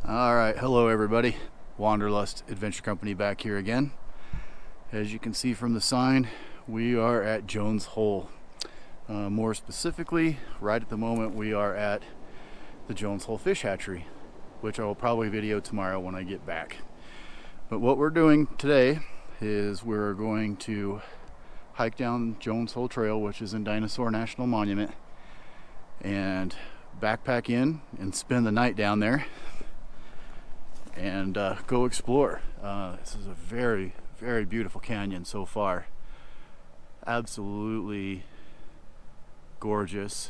All right, hello everybody. Wanderlust Adventure Company back here again. As you can see from the sign, we are at Jones Hole. More specifically, right at the moment we are at the Jones Hole Fish Hatchery, which I will probably video tomorrow when I get back. But what we're doing today is we're going to hike down Jones Hole Trail, which is in Dinosaur National Monument, and backpack in and spend the night down there and go explore. This is a very, very beautiful canyon so far. Absolutely gorgeous.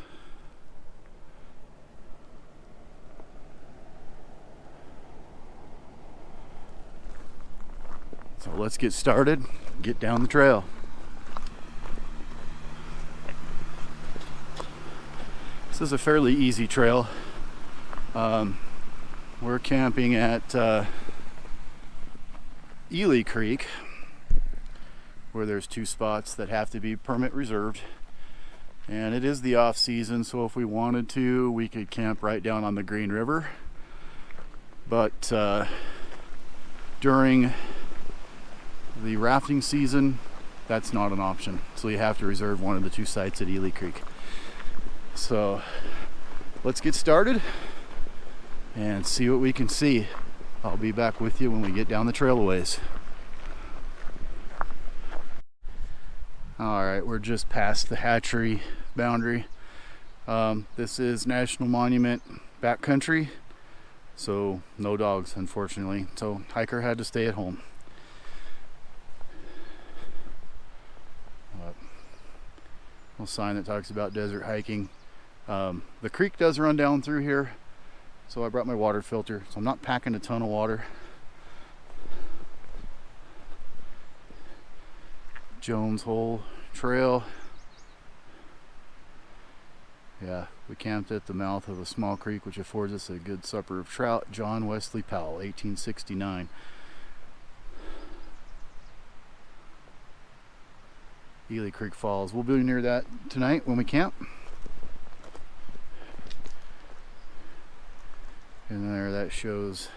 So let's get started, get down the trail. This is a fairly easy trail. We're camping at Ely Creek, where there's two spots that have to be permit reserved. And it is the off season, so if we wanted to, we could camp right down on the Green River. But during the rafting season, that's not an option. So you have to reserve one of the two sites at Ely Creek. So let's get started and see what we can see. I'll be back with you when we get down the trail a ways. Alright, we're just past the hatchery boundary. This is National Monument backcountry, so no dogs, unfortunately. So hiker had to stay at home. Little sign that talks about desert hiking. The creek does run down through here, so I brought my water filter, so I'm not packing a ton of water. Jones Hole Trail. Yeah, we camped at the mouth of a small creek which affords us a good supper of trout. John Wesley Powell, 1869. Ely Creek Falls. We'll be near that tonight when we camp. And there, that shows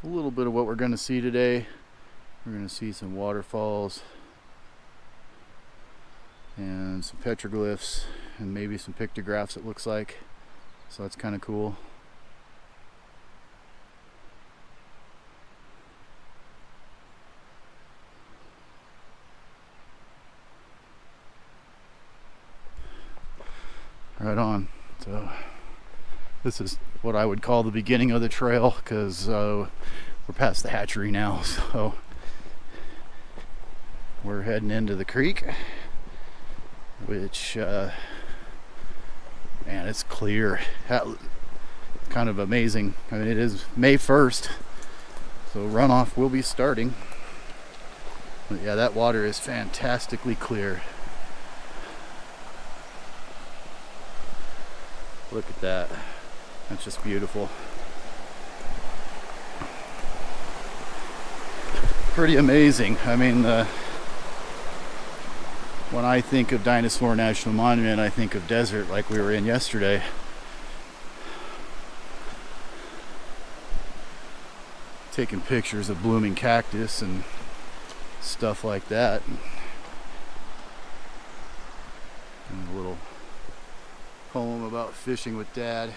a little bit of what we're going to see today. We're going to see some waterfalls and some petroglyphs and maybe some pictographs, it looks like. So that's kind of cool. Right on. So this is what I would call the beginning of the trail, because we're past the hatchery now, so we're heading into the creek, which man, it's clear. It's kind of amazing. I mean, it is May 1st, so runoff will be starting. But yeah, that water is fantastically clear. Look at that. That's just beautiful. Pretty amazing. I mean, when I think of Dinosaur National Monument, I think of desert like we were in yesterday. Taking pictures of blooming cactus and stuff like that. And a little poem about fishing with Dad.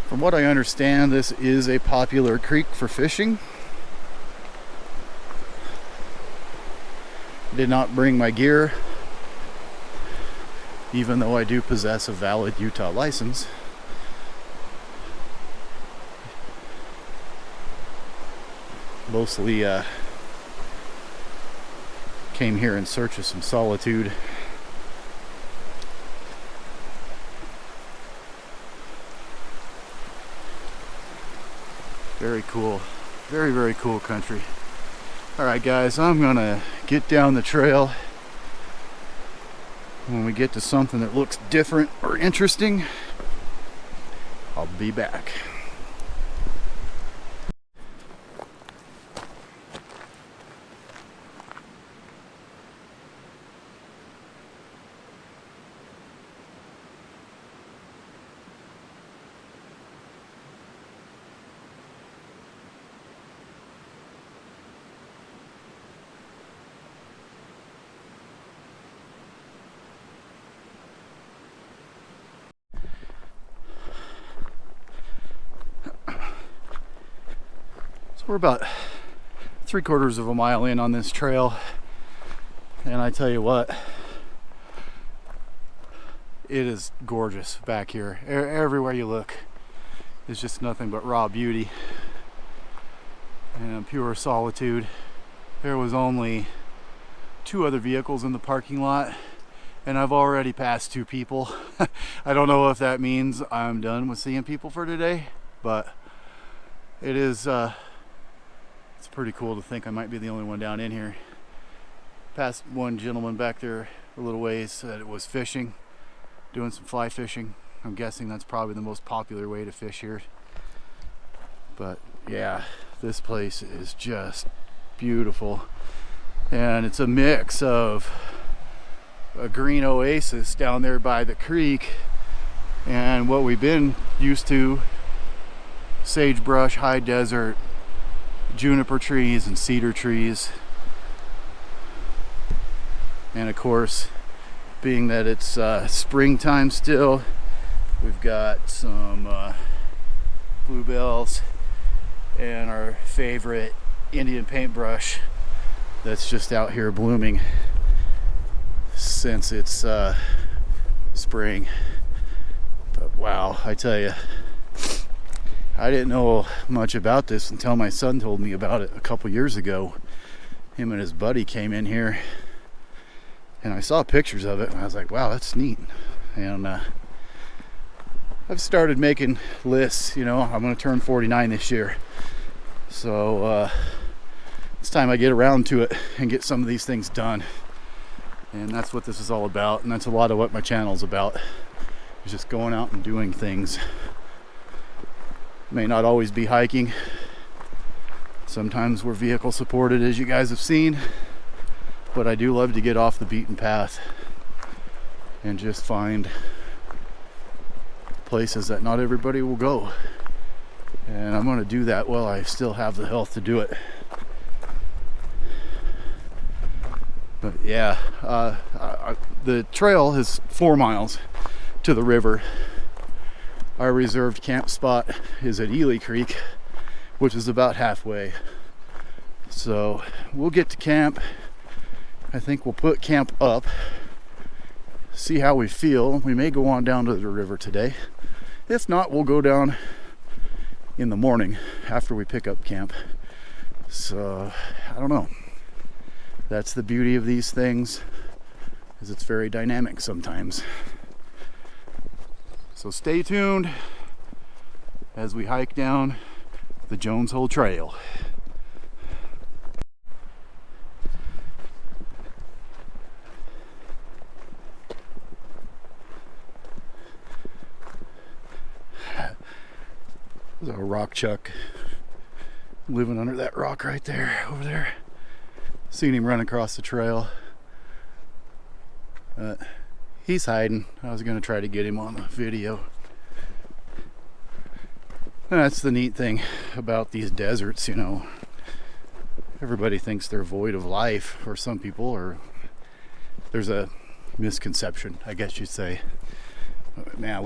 From what I understand, this is a popular creek for fishing. I did not bring my gear, even though I do possess a valid Utah license. Mostly came here in search of some solitude. Very cool. Very, very cool country. Alright guys, I'm gonna get down the trail. When we get to something that looks different or interesting, I'll be back. So we're about 3/4 of a mile in on this trail, and I tell you what, it is gorgeous back here. Everywhere you look is just nothing but raw beauty and pure solitude. There was only 2 other vehicles in the parking lot, and I've already passed 2 people. I don't know if that means I'm done with seeing people for today, but it is it's pretty cool to think I might be the only one down in here. Passed one gentleman back there a little ways that it was fishing, doing some fly fishing. I'm guessing that's probably the most popular way to fish here. But yeah, this place is just beautiful. And it's a mix of a green oasis down there by the creek and what we've been used to, sagebrush, high desert, juniper trees and cedar trees. And of course, being that it's springtime still, we've got some bluebells and our favorite Indian paintbrush that's just out here blooming since it's spring. But wow, I tell you, I didn't know much about this until my son told me about it a couple years ago. Him and his buddy came in here and I saw pictures of it and I was like, wow, that's neat. And I've started making lists. You know, I'm going to turn 49 this year, so it's time I get around to it and get some of these things done. And that's what this is all about, and that's a lot of what my channel's about, is just going out and doing things. May not always be hiking. Sometimes we're vehicle supported, as you guys have seen, but I do love to get off the beaten path and just find places that not everybody will go. And I'm going to do that while I still have the health to do it. But yeah, the trail is 4 miles to the river. Our reserved camp spot is at Ely Creek, which is about halfway. So we'll get to camp. I think we'll put camp up, see how we feel. We may go on down to the river today. If not, we'll go down in the morning after we pick up camp. So I don't know. That's the beauty of these things, is it's very dynamic sometimes. So stay tuned as we hike down the Jones Hole Trail. There's a rock chuck living under that rock right there, over there. Seen him run across the trail. He's hiding. I was going to try to get him on the video. And that's the neat thing about these deserts, you know. Everybody thinks they're void of life, or some people, or there's a misconception, I guess you'd say. Man,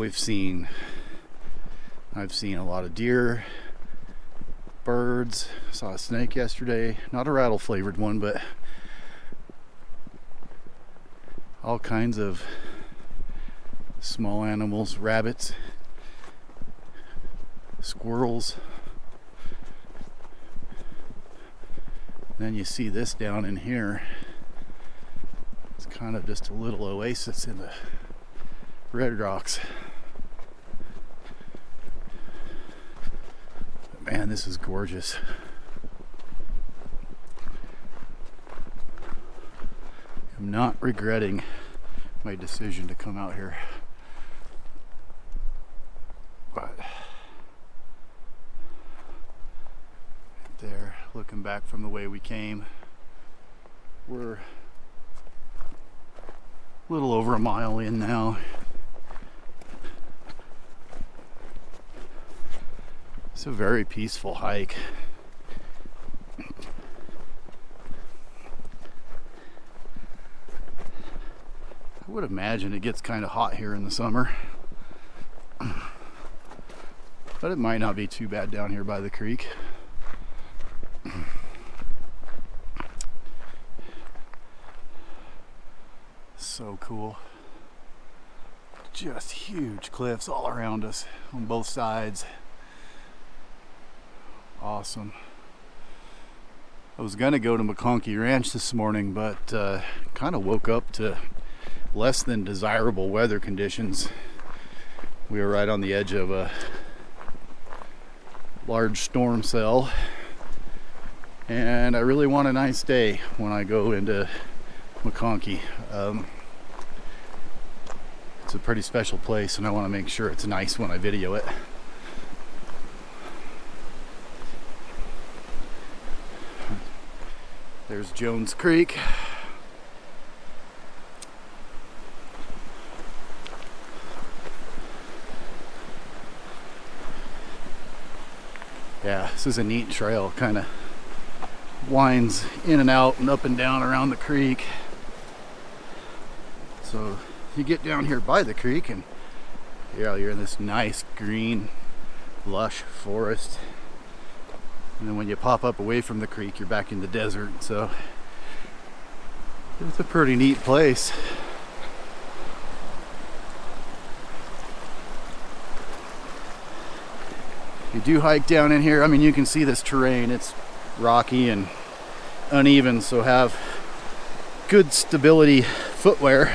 I've seen a lot of deer, birds. Saw a snake yesterday, not a rattle flavored one, but all kinds of small animals, rabbits, squirrels. Then you see this down in here. It's kind of just a little oasis in the red rocks. But man, this is gorgeous. I'm not regretting my decision to come out here. But there, looking back from the way we came, we're a little over a mile in now. It's a very peaceful hike. I would imagine it gets kind of hot here in the summer, but it might not be too bad down here by the creek. So cool. Just huge cliffs all around us on both sides. Awesome. I was gonna go to McConkey Ranch this morning, but kind of woke up to less than desirable weather conditions. We were right on the edge of a large storm cell, and I really want a nice day when I go into McConkey. It's a pretty special place, and I want to make sure it's nice when I video it. There's Jones Creek. Yeah, this is a neat trail. Kind of winds in and out and up and down around the creek. So you get down here by the creek and yeah, you're in this nice green lush forest, and then when you pop up away from the creek you're back in the desert. So it's a pretty neat place. You do hike down in here, I mean, you can see this terrain. It's rocky and uneven, so have good stability footwear.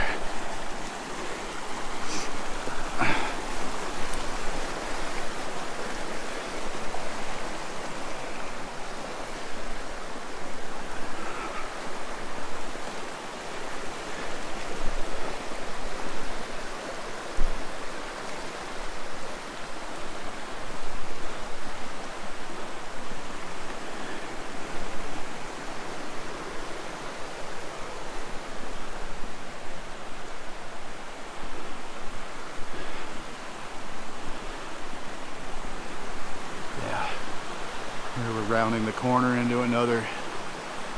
Here we're rounding the corner into another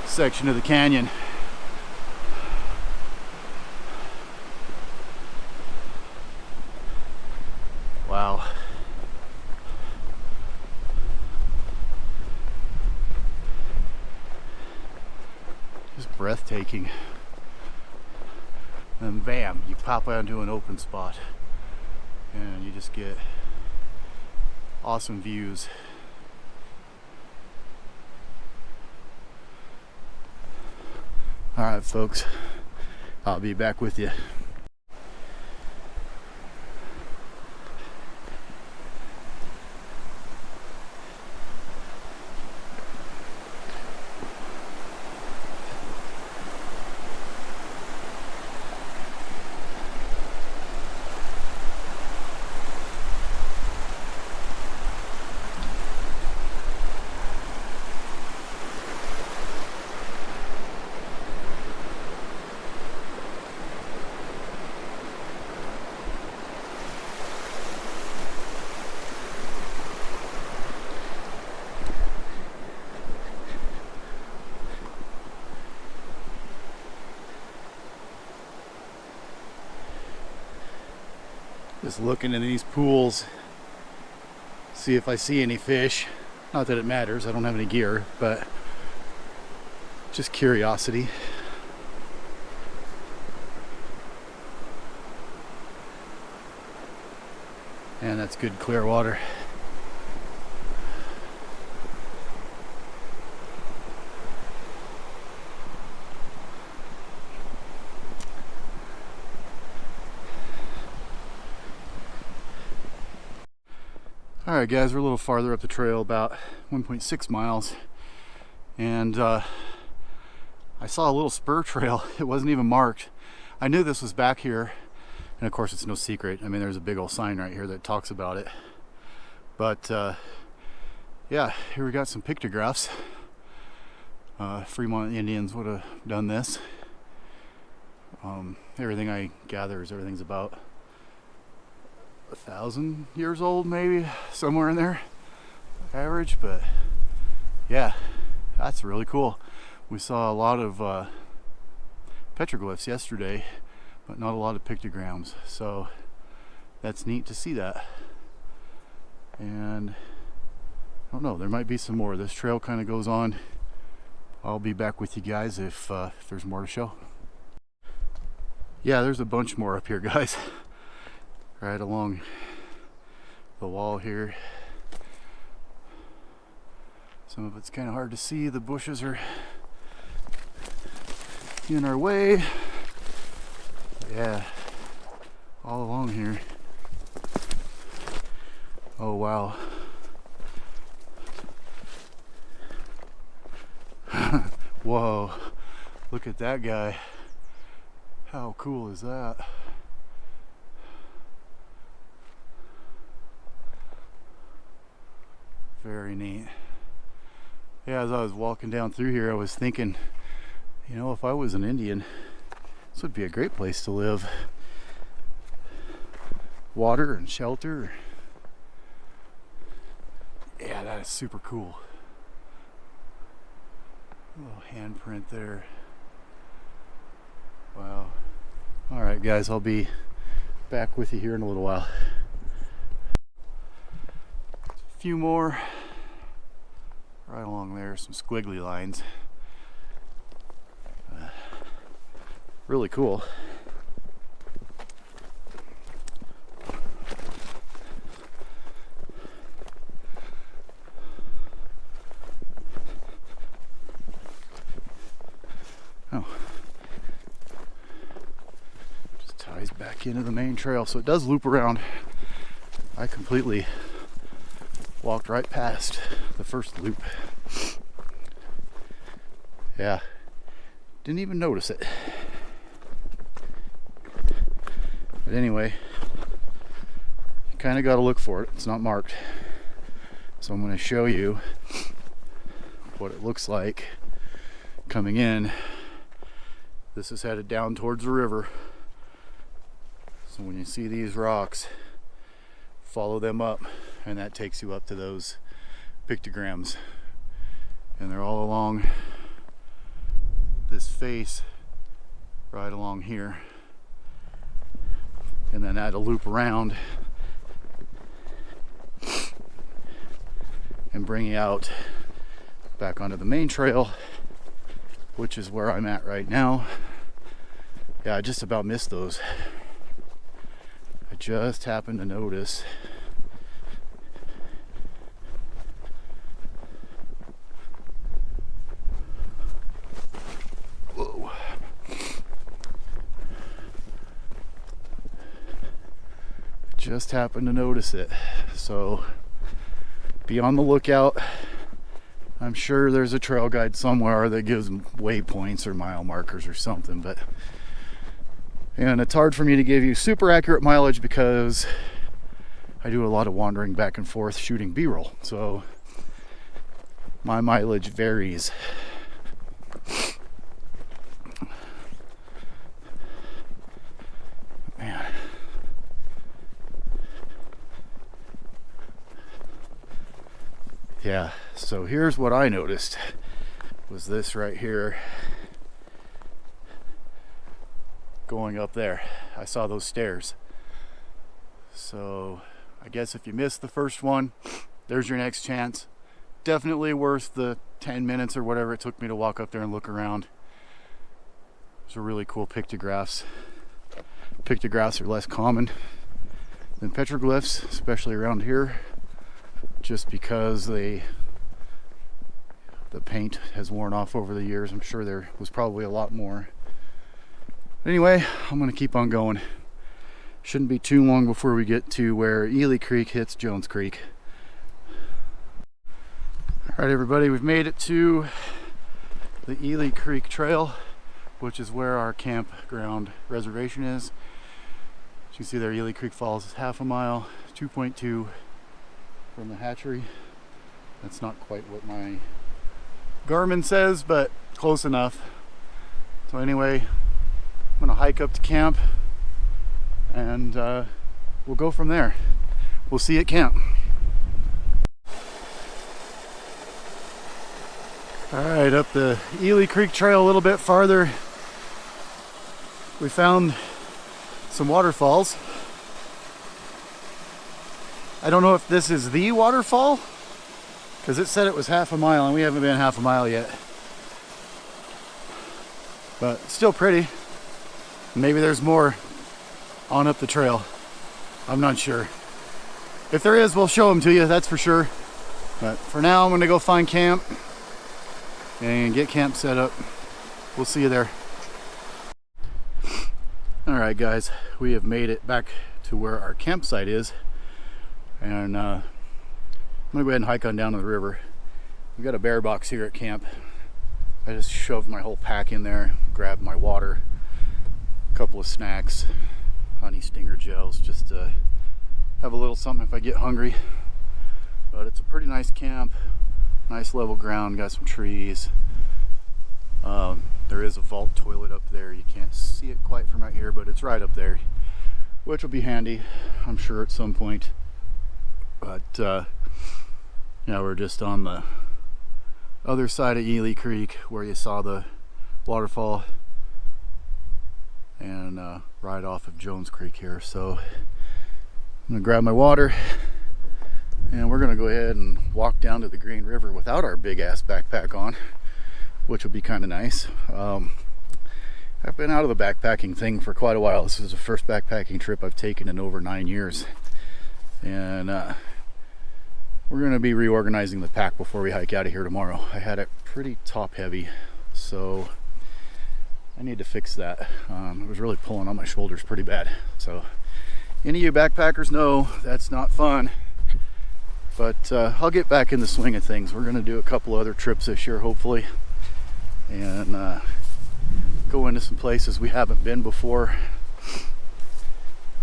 section of the canyon. Wow. Just breathtaking. And bam, you pop onto an open spot and you just get awesome views. All right, folks, I'll be back with you. Just looking in these pools, see if I see any fish. Not that it matters, I don't have any gear, but just curiosity. And that's good clear water. Alright guys, we're a little farther up the trail, about 1.6 miles, and I saw a little spur trail. It wasn't even marked. I knew this was back here, and of course it's no secret. I mean, there's a big old sign right here that talks about it. But yeah, here we got some pictographs. Fremont Indians would have done this. Everything I gather is everything's about 1,000 years old, maybe somewhere in there, average. But yeah, that's really cool. We saw a lot of petroglyphs yesterday, but not a lot of pictograms, so that's neat to see that. And don't know, there might be some more. This trail kind of goes on. I'll be back with you guys if there's more to show. Yeah, there's a bunch more up here, guys. Right along the wall here. Some of it's kind of hard to see. The bushes are in our way. Yeah, all along here. Oh wow. Whoa, look at that guy. How cool is that? Very neat. Yeah, as I was walking down through here, I was thinking, you know, if I was an Indian, this would be a great place to live. Water and shelter. Yeah, that is super cool. Little handprint there. Wow. All right, guys, I'll be back with you here in a little while. A few more right along there, some squiggly lines. Really cool. Oh, just ties back into the main trail, so it does loop around. I completely walked right past the first loop. Yeah, didn't even notice it. But anyway, you kind of got to look for it. It's not marked. So I'm going to show you what it looks like coming in. This is headed down towards the river. So when you see these rocks, follow them up, and that takes you up to those pictograms. And they're all along this face, right along here. And then add a loop around and bring you out back onto the main trail, which is where I'm at right now. Yeah, I just about missed those. I just happened to notice. Whoa. Just happened to notice it. So be on the lookout. I'm sure there's a trail guide somewhere that gives waypoints or mile markers or something, and it's hard for me to give you super accurate mileage because I do a lot of wandering back and forth shooting B-roll, so my mileage varies. Man. Yeah, so here's what I noticed was this right here going up there. I saw those stairs. So I guess if you missed the first one, there's your next chance. Definitely worth the 10 minutes or whatever it took me to walk up there and look around. Those are really cool pictographs. Pictographs are less common than petroglyphs, especially around here, just because the paint has worn off over the years. I'm sure there was probably a lot more. Anyway, I'm going to keep on going. Shouldn't be too long before we get to where Ely Creek hits Jones Creek. Alright everybody, we've made it to the Ely Creek Trail, which is where our campground reservation is. As you can see there, Ely Creek Falls is half a mile, 2.2 from the hatchery. That's not quite what my Garmin says, but close enough. So anyway, I'm gonna hike up to camp and we'll go from there. We'll see you at camp. Alright, up the Ely Creek Trail a little bit farther, we found some waterfalls. I don't know if this is the waterfall because it said it was half a mile and we haven't been half a mile yet. But still pretty. Maybe there's more on up the trail. I'm not sure. If there is, we'll show them to you, that's for sure. But for now, I'm gonna go find camp and get camp set up. We'll see you there. All right, guys, we have made it back to where our campsite is. And I'm gonna go ahead and hike on down to the river. We've got a bear box here at camp. I just shoved my whole pack in there, grabbed my water, a couple of snacks, honey stinger gels, just to have a little something if I get hungry. But it's a pretty nice camp, nice level ground, got some trees. There is a vault toilet up there. You can't see it quite from right here, but it's right up there, which will be handy, I'm sure, at some point. But yeah, we're just on the other side of Ely Creek where you saw the waterfall, and right off of Jones Creek here. So I'm gonna grab my water and we're gonna go ahead and walk down to the Green River without our big ass backpack on, which will be kind of nice. I've been out of the backpacking thing for quite a while. This is the first backpacking trip I've taken in over 9 years, and we're going to be reorganizing the pack before we hike out of here tomorrow. I had it pretty top heavy, so I need to fix that. It was really pulling on my shoulders pretty bad. So any of you backpackers know that's not fun, but I'll get back in the swing of things. We're going to do a couple other trips this year, hopefully, and go into some places we haven't been before,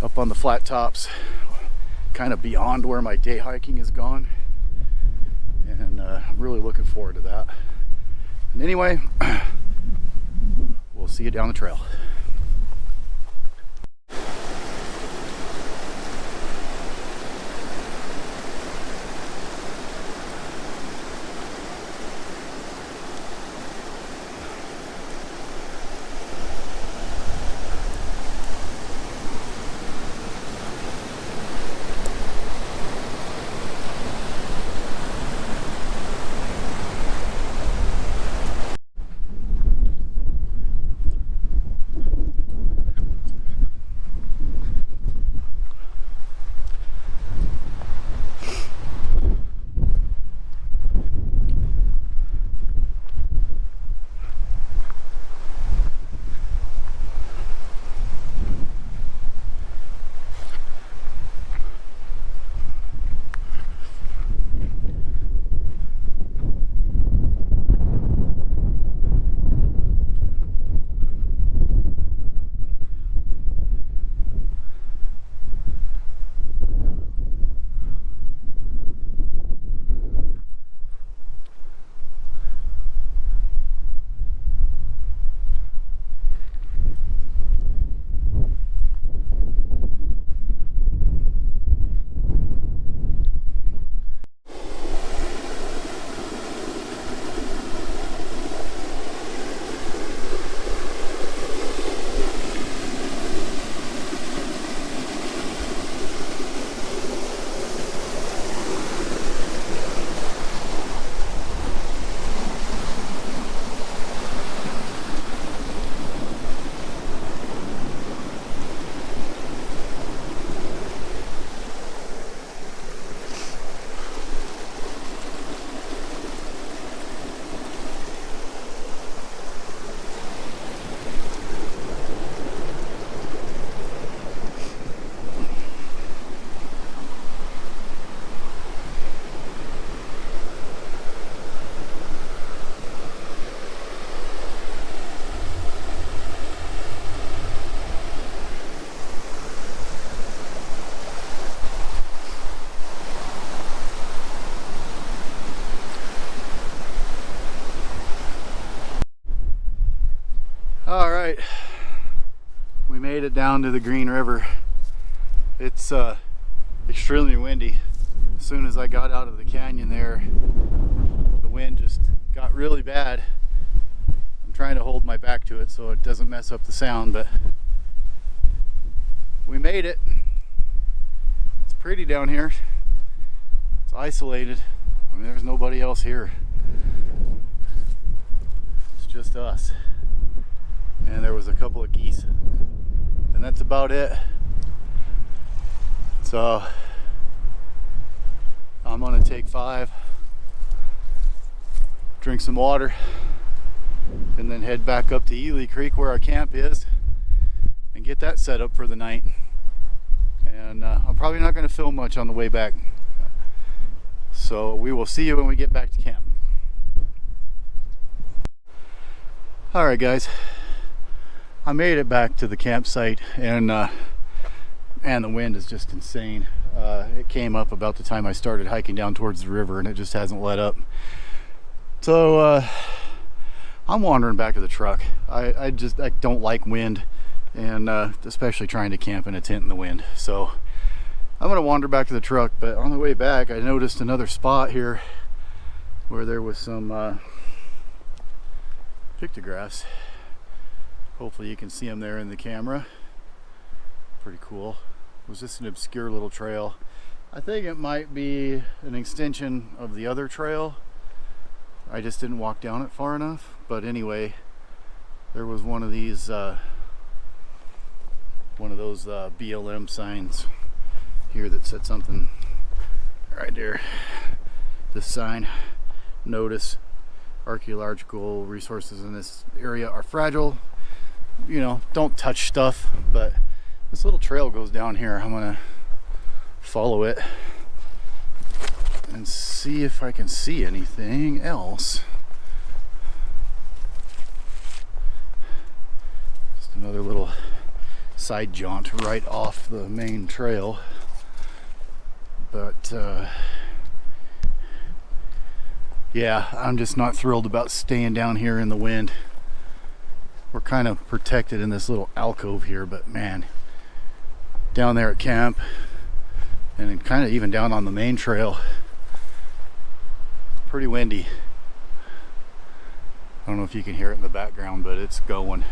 up on the flat tops, kind of beyond where my day hiking is gone, and I'm really looking forward to that. And anyway, we'll see you down the trail. All right, we made it down to the Green River. It's extremely windy. As soon as I got out of the canyon there, the wind just got really bad. I'm trying to hold my back to it so it doesn't mess up the sound, but we made it. It's pretty down here. It's isolated. I mean, there's nobody else here. It's just us. And there was a couple of geese. And that's about it. So I'm gonna take 5, drink some water, and then head back up to Ely Creek where our camp is and get that set up for the night. And I'm probably not going to film much on the way back, so we will see you when we get back to camp. Alright guys, I made it back to the campsite, and the wind is just insane. It came up about the time I started hiking down towards the river, and it just hasn't let up. So I'm wandering back to the truck. I don't like wind, and especially trying to camp in a tent in the wind. So I'm gonna wander back to the truck, but on the way back I noticed another spot here where there was some pictographs. Hopefully you can see them there in the camera. Pretty cool. It was just an obscure little trail. I think it might be an extension of the other trail. I just didn't walk down it far enough. But anyway, there was one of these BLM signs here that said something right there. This sign: notice, archaeological resources in this area are fragile. You know, don't touch stuff. But this little trail goes down here. I'm gonna follow it and see if I can see anything else. Just another little side jaunt right off the main trail. But yeah, I'm just not thrilled about staying down here in the wind. We're kind of protected in this little alcove here, but man, down there at camp and kind of even down on the main trail, pretty windy. I don't know if you can hear it in the background, but it's going.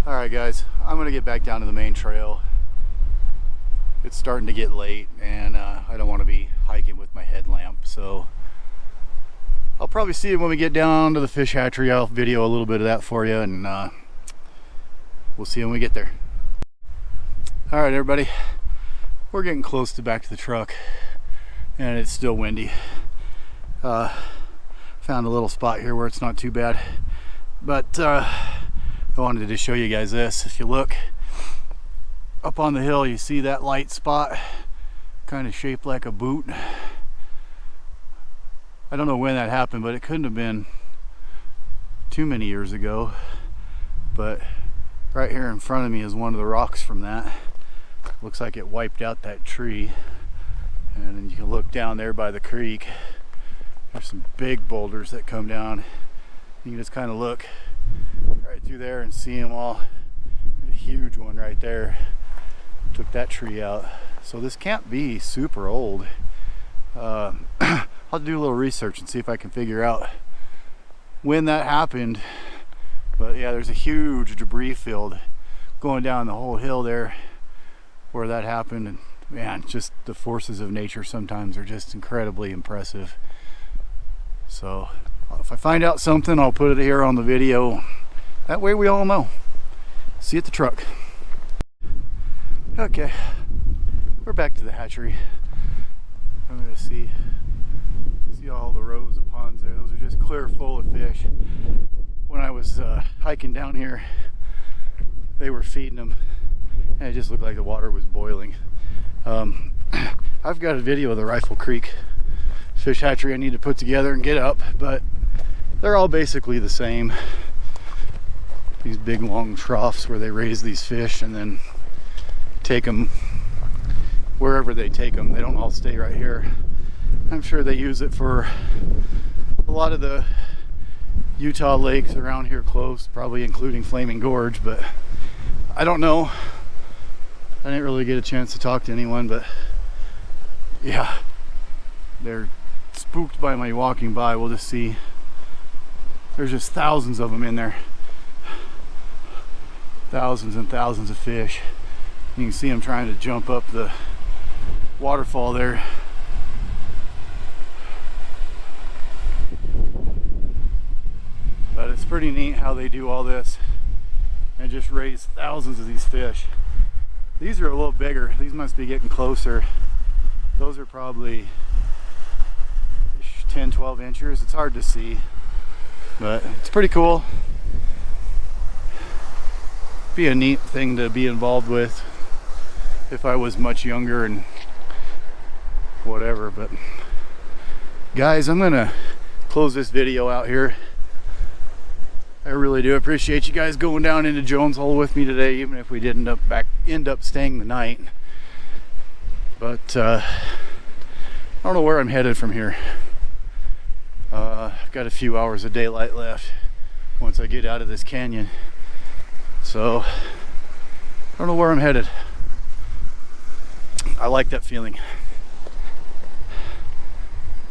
Alright guys, I'm gonna get back down to the main trail. It's starting to get late, and I don't want to be hiking with my headlamp, so I'll probably see you when we get down to the fish hatchery. I'll video a little bit of that for you, and we'll see you when we get there. Alright everybody, we're getting close to back to the truck, and it's still windy. Found a little spot here where it's not too bad, but I wanted to show you guys this. If you look up on the hill, you see that light spot, kind of shaped like a boot. I don't know when that happened, but it couldn't have been too many years ago. But right here in front of me is one of the rocks from that. Looks like it wiped out that tree. And then you can look down there by the creek. There's some big boulders that come down. You can just kind of look right through there and see them all. There's a huge one right there. Took that tree out. So this can't be super old. I'll do a little research and see if I can figure out when that happened. But yeah, there's a huge debris field going down the whole hill there where that happened. And man, just the forces of nature sometimes are just incredibly impressive. So if I find out something, I'll put it here on the video. That way we all know. See you at the truck. Okay, we're back to the hatchery. I'm gonna see all the rows of ponds there. Those are just clear full of fish. When I was hiking down here, they were feeding them, and it just looked like the water was boiling. I've got a video of the Ely Creek fish hatchery I need to put together and get up, but they're all basically the same. These big long troughs where they raise these fish and then take them wherever they take them. They don't all stay right here. I'm sure they use it for a lot of the Utah lakes around here close, probably including Flaming Gorge, but I don't know. I didn't really get a chance to talk to anyone, but yeah, they're spooked by my walking by. We'll just see. There's just thousands of them in there. Thousands and thousands of fish. You can see them trying to jump up the waterfall there. pretty neat how they do all this and just raise thousands of these fish. These are a little bigger. These must be getting closer. Those are probably 10-12 inches. It's hard to see, but it's pretty cool. Be a neat thing to be involved with if I was much younger and whatever. But guys, I'm gonna close this video out here. I really do appreciate you guys going down into Jones Hole with me today, even if we didn't end up staying the night. But I don't know where I'm headed from here. I've got a few hours of daylight left once I get out of this canyon, so I don't know where I'm headed. I like that feeling.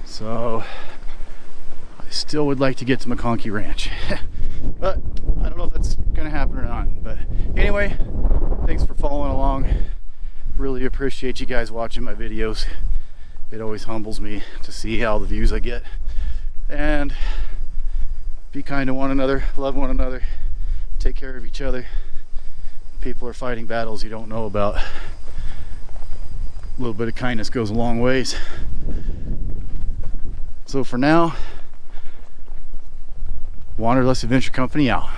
So I still would like to get to McConkey Ranch. But I don't know if that's gonna happen or not. But anyway, thanks for following along. Really appreciate you guys watching my videos. It always humbles me to see all the views I get. And be kind to one another, love one another, take care of each other. People are fighting battles you don't know about. A little bit of kindness goes a long ways. So for now, Wanderlust Adventure Company out.